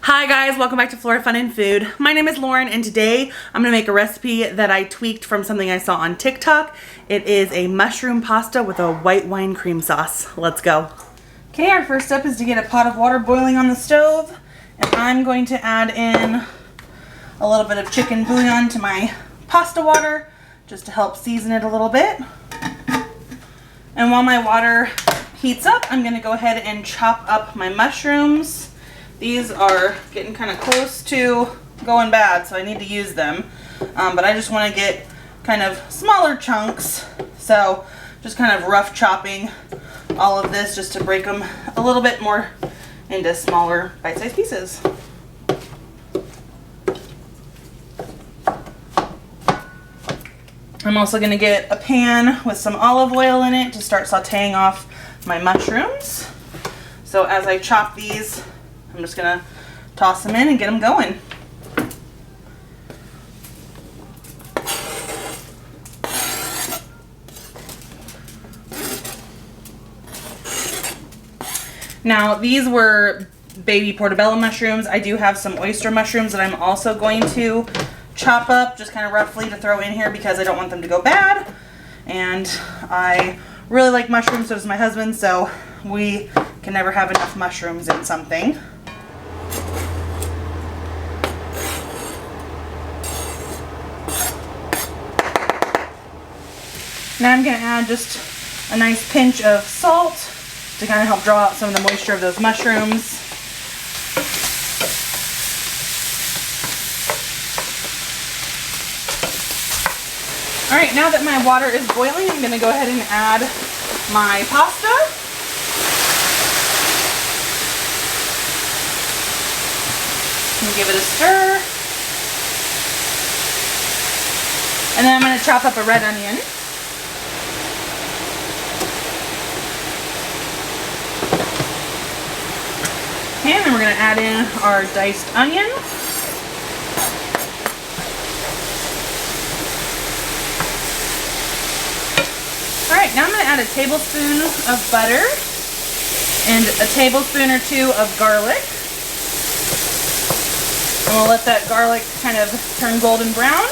Hi guys, welcome back to Flora Fun and Food. My name is Lauren and today I'm going to make a recipe that I tweaked from something I saw on TikTok. It is a mushroom pasta with a white wine cream sauce. Let's go. Okay, our first step is to get a pot of water boiling on the stove, and I'm going to add in a little bit of chicken bouillon to my pasta water just to help season it a little bit. And while my water heats up, I'm going to go ahead and chop up my mushrooms. These are getting kind of close to going bad, so I need to use them. But I just want to get kind of smaller chunks, so just kind of rough chopping all of this just to break them a little bit more into smaller bite-sized pieces. I'm also going to get a pan with some olive oil in it to start sauteing off my mushrooms. So as I chop these, I'm just going to toss them in and get them going. Now these were baby portobello mushrooms. I do have some oyster mushrooms that I'm also going to chop up just kind of roughly to throw in here because I don't want them to go bad. And I really like mushrooms, so does my husband, so we can never have enough mushrooms in something. Now I'm going to add just a nice pinch of salt to kind of help draw out some of the moisture of those mushrooms. Alright, now that my water is boiling, I'm going to go ahead and add my pasta. And give it a stir. And then I'm going to chop up a red onion. And then we're going to add in our diced onion. Alright, now I'm going to add a tablespoon of butter and a tablespoon or two of garlic. And we'll let that garlic kind of turn golden brown.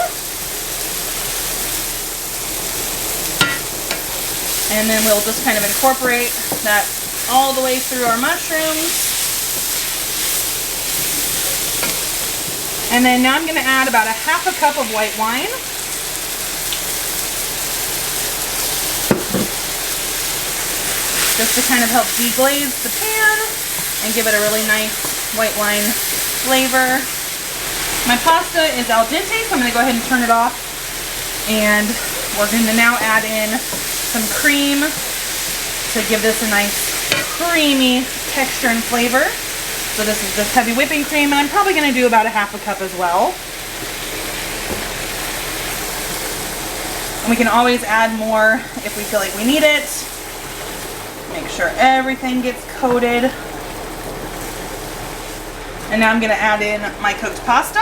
And then we'll just kind of incorporate that all the way through our mushrooms. And then now I'm going to add about a half a cup of white wine. Just to kind of help deglaze the pan and give it a really nice white wine flavor. My pasta is al dente, so I'm going to go ahead and turn it off. And we're going to now add in some cream to give this a nice creamy texture and flavor. So this is just heavy whipping cream, and I'm probably going to do about a half a cup as well. And we can always add more if we feel like we need it. Make sure everything gets coated. And now I'm going to add in my cooked pasta.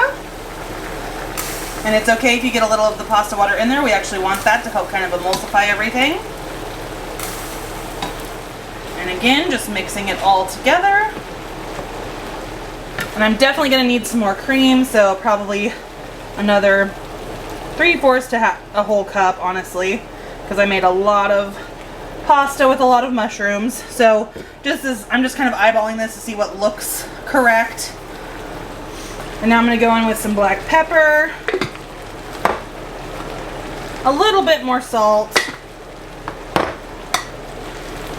And it's okay if you get a little of the pasta water in there. We actually want that to help kind of emulsify everything. And again, just mixing it all together. And I'm definitely going to need some more cream, so probably another 3/4 to a whole cup, honestly, because I made a lot of pasta with a lot of mushrooms. So I'm just kind of eyeballing this to see what looks correct. And now I'm going to go in with some black pepper, a little bit more salt,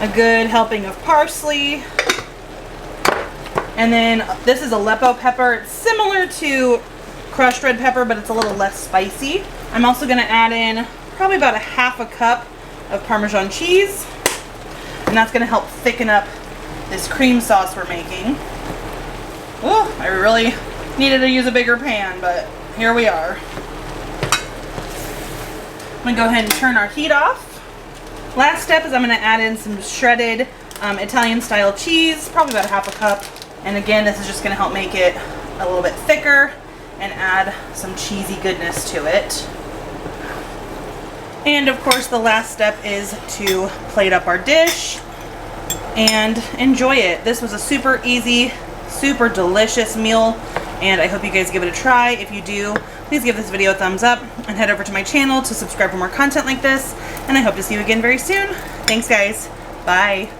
a good helping of parsley. And then this is Aleppo pepper. It's similar to crushed red pepper, but it's a little less spicy. I'm also going to add in probably about a half a cup of Parmesan cheese. And that's going to help thicken up this cream sauce we're making. Oh, I really needed to use a bigger pan, but here we are. I'm going to go ahead and turn our heat off. Last step is I'm going to add in some shredded Italian style cheese, probably about a half a cup. And again, this is just going to help make it a little bit thicker and add some cheesy goodness to it. And of course, the last step is to plate up our dish and enjoy it. This was a super easy, Super delicious meal, and I hope you guys give it a try. If you do, please give this video a thumbs up and head over to my channel to subscribe for more content like this, and I hope to see you again very soon. Thanks guys. Bye.